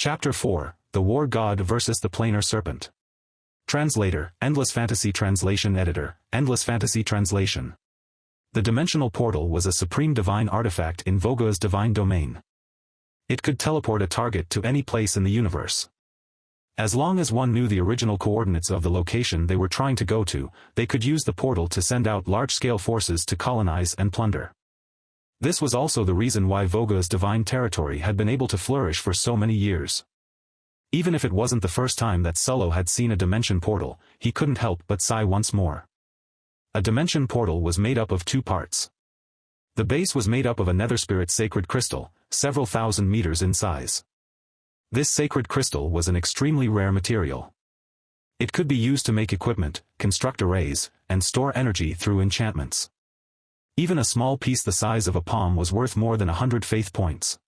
Chapter 4, The War God vs. the Planar Serpent. Translator, EndlessFantasy Translation Editor, EndlessFantasy Translation. The dimensional portal was a supreme divine artifact in Bhoyar's divine domain. It could teleport a target to any place in the universe. As long as one knew the original coordinates of the location they were trying to go to, they could use the portal to send out large-scale forces to colonize and plunder. This was also the reason why Bhoyar's divine territory had been able to flourish for so many years. Even if it wasn't the first time that Solo had seen a dimension portal, he couldn't help but sigh once more. A dimension portal was made up of two parts. The base was made up of a netherspirit sacred crystal, several thousand meters in size. This sacred crystal was an extremely rare material. It could be used to make equipment, construct arrays, and store energy through enchantments. Even a small piece the size of a palm was worth more than 100 faith points.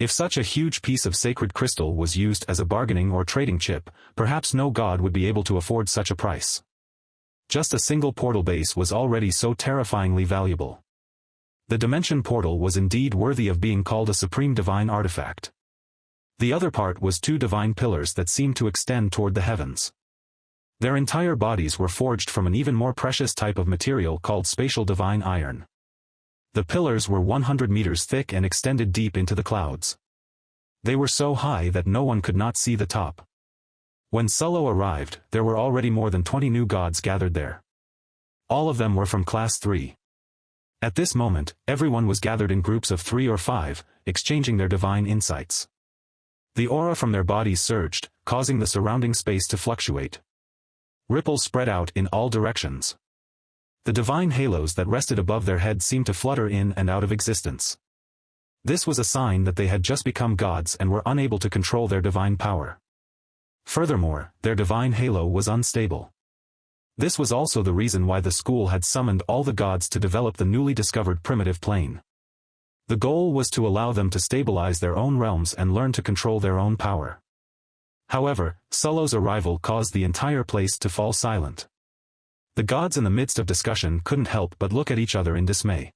If such a huge piece of sacred crystal was used as a bargaining or trading chip, perhaps no god would be able to afford such a price. Just a single portal base was already so terrifyingly valuable. The dimension portal was indeed worthy of being called a supreme divine artifact. The other part was two divine pillars that seemed to extend toward the heavens. Their entire bodies were forged from an even more precious type of material called spatial divine iron. The pillars were 100 meters thick and extended deep into the clouds. They were so high that no one could not see the top. When Solo arrived, there were already more than 20 new gods gathered there. All of them were from Class 3. At this moment, everyone was gathered in groups of 3 or 5, exchanging their divine insights. The aura from their bodies surged, causing the surrounding space to fluctuate. Ripples spread out in all directions. The divine halos that rested above their heads seemed to flutter in and out of existence. This was a sign that they had just become gods and were unable to control their divine power. Furthermore, their divine halo was unstable. This was also the reason why the school had summoned all the gods to develop the newly discovered primitive plane. The goal was to allow them to stabilize their own realms and learn to control their own power. However, Solo's arrival caused the entire place to fall silent. The gods in the midst of discussion couldn't help but look at each other in dismay.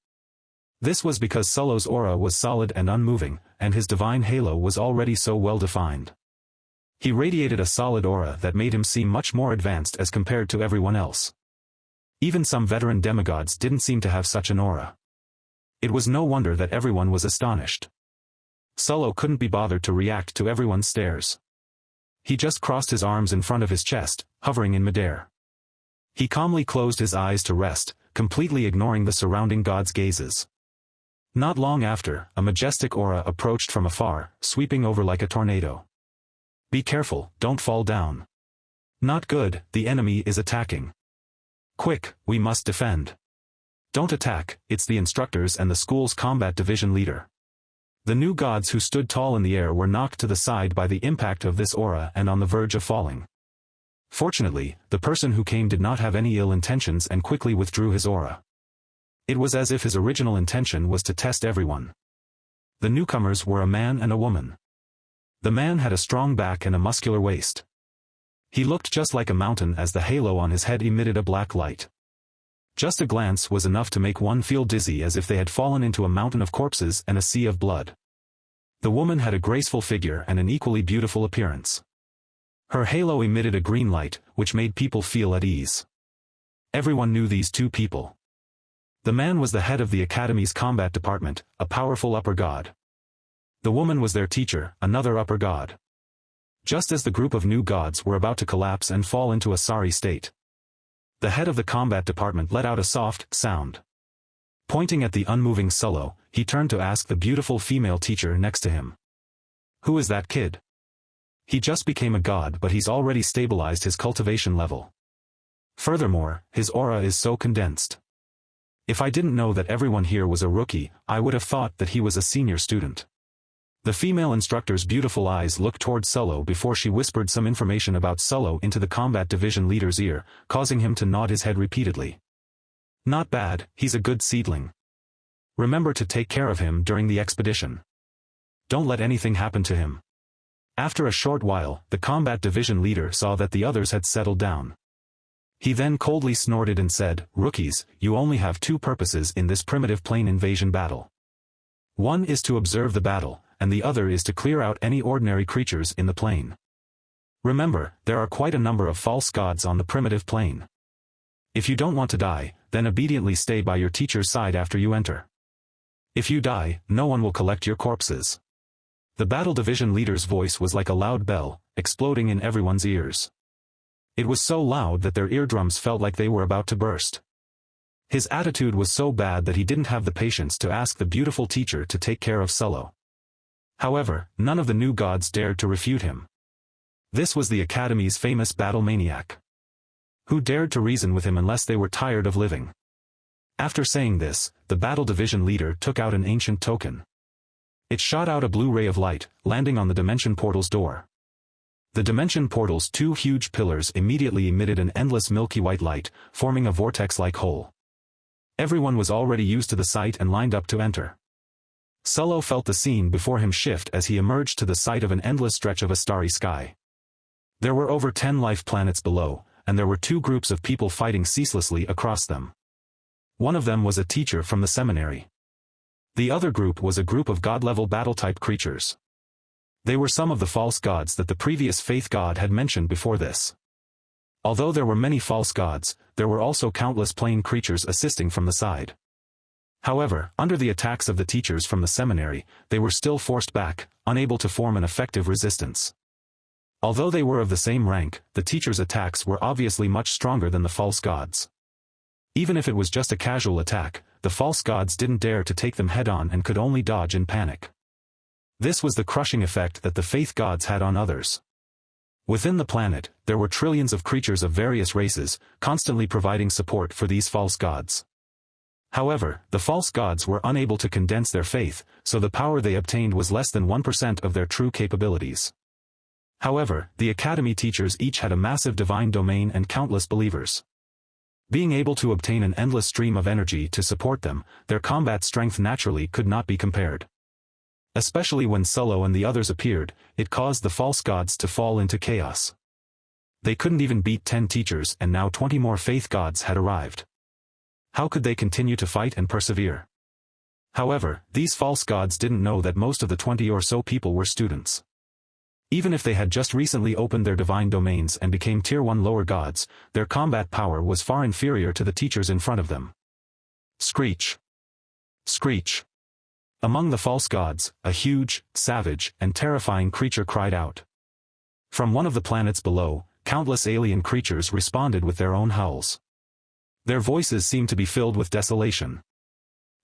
This was because Solo's aura was solid and unmoving, and his divine halo was already so well defined. He radiated a solid aura that made him seem much more advanced as compared to everyone else. Even some veteran demigods didn't seem to have such an aura. It was no wonder that everyone was astonished. Solo couldn't be bothered to react to everyone's stares. He just crossed his arms in front of his chest, hovering in midair. He calmly closed his eyes to rest, completely ignoring the surrounding gods' gazes. Not long after, a majestic aura approached from afar, sweeping over like a tornado. Be careful, don't fall down. Not good, the enemy is attacking. Quick, we must defend. Don't attack, it's the instructors and the school's combat division leader. The new gods who stood tall in the air were knocked to the side by the impact of this aura and on the verge of falling. Fortunately, the person who came did not have any ill intentions and quickly withdrew his aura. It was as if his original intention was to test everyone. The newcomers were a man and a woman. The man had a strong back and a muscular waist. He looked just like a mountain as the halo on his head emitted a black light. Just a glance was enough to make one feel dizzy as if they had fallen into a mountain of corpses and a sea of blood. The woman had a graceful figure and an equally beautiful appearance. Her halo emitted a green light, which made people feel at ease. Everyone knew these two people. The man was the head of the Academy's combat department, a powerful upper god. The woman was their teacher, another upper god. Just as the group of new gods were about to collapse and fall into a sorry state, the head of the combat department let out a soft sound. Pointing at the unmoving Solo, he turned to ask the beautiful female teacher next to him. Who is that kid? He just became a god, but he's already stabilized his cultivation level. Furthermore, his aura is so condensed. If I didn't know that everyone here was a rookie, I would have thought that he was a senior student. The female instructor's beautiful eyes looked toward Solo before she whispered some information about Solo into the combat division leader's ear, causing him to nod his head repeatedly. Not bad, he's a good seedling. Remember to take care of him during the expedition. Don't let anything happen to him. After a short while, the combat division leader saw that the others had settled down. He then coldly snorted and said, "Rookies, you only have two purposes in this primitive plane invasion battle. One is to observe the battle, and the other is to clear out any ordinary creatures in the plane. Remember, there are quite a number of false gods on the primitive plane. If you don't want to die, then obediently stay by your teacher's side after you enter. If you die, no one will collect your corpses. The battle division leader's voice was like a loud bell, exploding in everyone's ears. It was so loud that their eardrums felt like they were about to burst. His attitude was so bad that he didn't have the patience to ask the beautiful teacher to take care of Solo. However, none of the new gods dared to refute him. This was the Academy's famous battle maniac. Who dared to reason with him unless they were tired of living? After saying this, the battle division leader took out an ancient token. It shot out a blue ray of light, landing on the dimension portal's door. The dimension portal's two huge pillars immediately emitted an endless milky white light, forming a vortex-like hole. Everyone was already used to the sight and lined up to enter. Solo felt the scene before him shift as he emerged to the sight of an endless stretch of a starry sky. There were over 10 life planets below, and there were two groups of people fighting ceaselessly across them. One of them was a teacher from the seminary. The other group was a group of god-level battle-type creatures. They were some of the false gods that the previous faith god had mentioned before this. Although there were many false gods, there were also countless plain creatures assisting from the side. However, under the attacks of the teachers from the seminary, they were still forced back, unable to form an effective resistance. Although they were of the same rank, the teachers' attacks were obviously much stronger than the false gods. Even if it was just a casual attack, the false gods didn't dare to take them head-on and could only dodge in panic. This was the crushing effect that the faith gods had on others. Within the planet, there were trillions of creatures of various races, constantly providing support for these false gods. However, the false gods were unable to condense their faith, so the power they obtained was less than 1% of their true capabilities. However, the Academy teachers each had a massive divine domain and countless believers. Being able to obtain an endless stream of energy to support them, their combat strength naturally could not be compared. Especially when Solo and the others appeared, it caused the false gods to fall into chaos. They couldn't even beat 10 teachers and now 20 more faith gods had arrived. How could they continue to fight and persevere? However, these false gods didn't know that most of the 20 or so people were students. Even if they had just recently opened their divine domains and became Tier 1 lower gods, their combat power was far inferior to the teachers in front of them. Screech! Screech! Among the false gods, a huge, savage, and terrifying creature cried out. From one of the planets below, countless alien creatures responded with their own howls. Their voices seemed to be filled with desolation.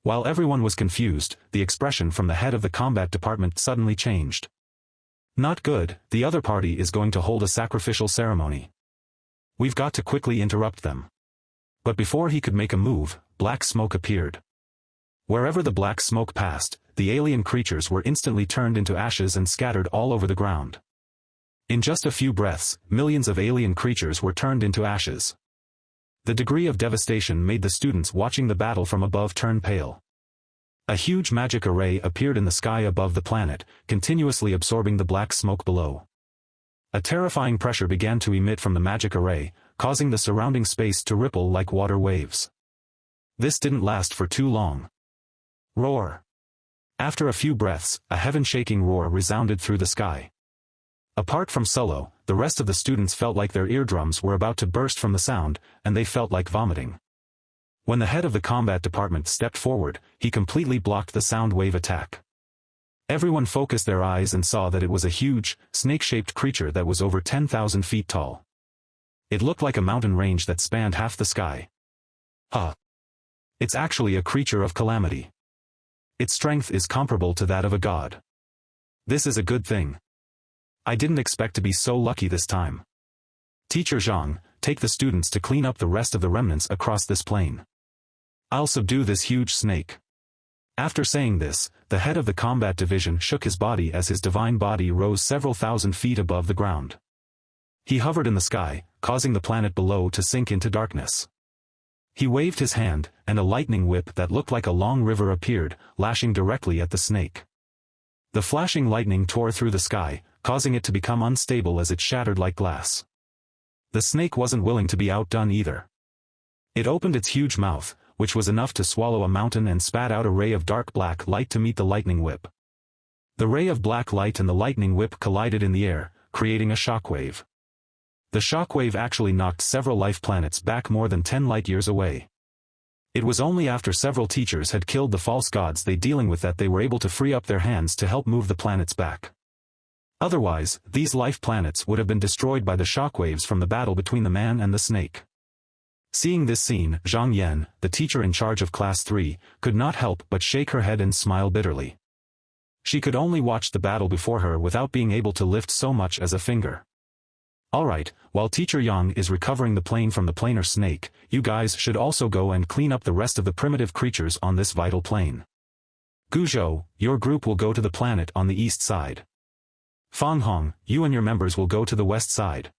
While everyone was confused, the expression from the head of the combat department suddenly changed. Not good, the other party is going to hold a sacrificial ceremony. We've got to quickly interrupt them. But before he could make a move, black smoke appeared. Wherever the black smoke passed, the alien creatures were instantly turned into ashes and scattered all over the ground. In just a few breaths, millions of alien creatures were turned into ashes. The degree of devastation made the students watching the battle from above turn pale. A huge magic array appeared in the sky above the planet, continuously absorbing the black smoke below. A terrifying pressure began to emit from the magic array, causing the surrounding space to ripple like water waves. This didn't last for too long. Roar! After a few breaths, a heaven-shaking roar resounded through the sky. Apart from Solo, the rest of the students felt like their eardrums were about to burst from the sound, and they felt like vomiting. When the head of the combat department stepped forward, he completely blocked the sound wave attack. Everyone focused their eyes and saw that it was a huge, snake-shaped creature that was over 10,000 feet tall. It looked like a mountain range that spanned half the sky. Huh! It's actually a creature of calamity. Its strength is comparable to that of a god. This is a good thing. I didn't expect to be so lucky this time. Teacher Zhang, take the students to clean up the rest of the remnants across this plain. I'll subdue this huge snake. After saying this, the head of the combat division shook his body as his divine body rose several thousand feet above the ground. He hovered in the sky, causing the planet below to sink into darkness. He waved his hand, and a lightning whip that looked like a long river appeared, lashing directly at the snake. The flashing lightning tore through the sky, causing it to become unstable as it shattered like glass. The snake wasn't willing to be outdone either. It opened its huge mouth, which was enough to swallow a mountain, and spat out a ray of dark black light to meet the lightning whip. The ray of black light and the lightning whip collided in the air, creating a shockwave. The shockwave actually knocked several life planets back more than 10 light-years away. It was only after several teachers had killed the false gods they dealing with that they were able to free up their hands to help move the planets back. Otherwise, these life planets would have been destroyed by the shockwaves from the battle between the man and the snake. Seeing this scene, Zhang Yan, the teacher in charge of Class 3, could not help but shake her head and smile bitterly. She could only watch the battle before her without being able to lift so much as a finger. Alright, while Teacher Yang is recovering the plane from the planar snake, you guys should also go and clean up the rest of the primitive creatures on this vital plane. Guzhou, your group will go to the planet on the east side. Fang Hong, you and your members will go to the west side.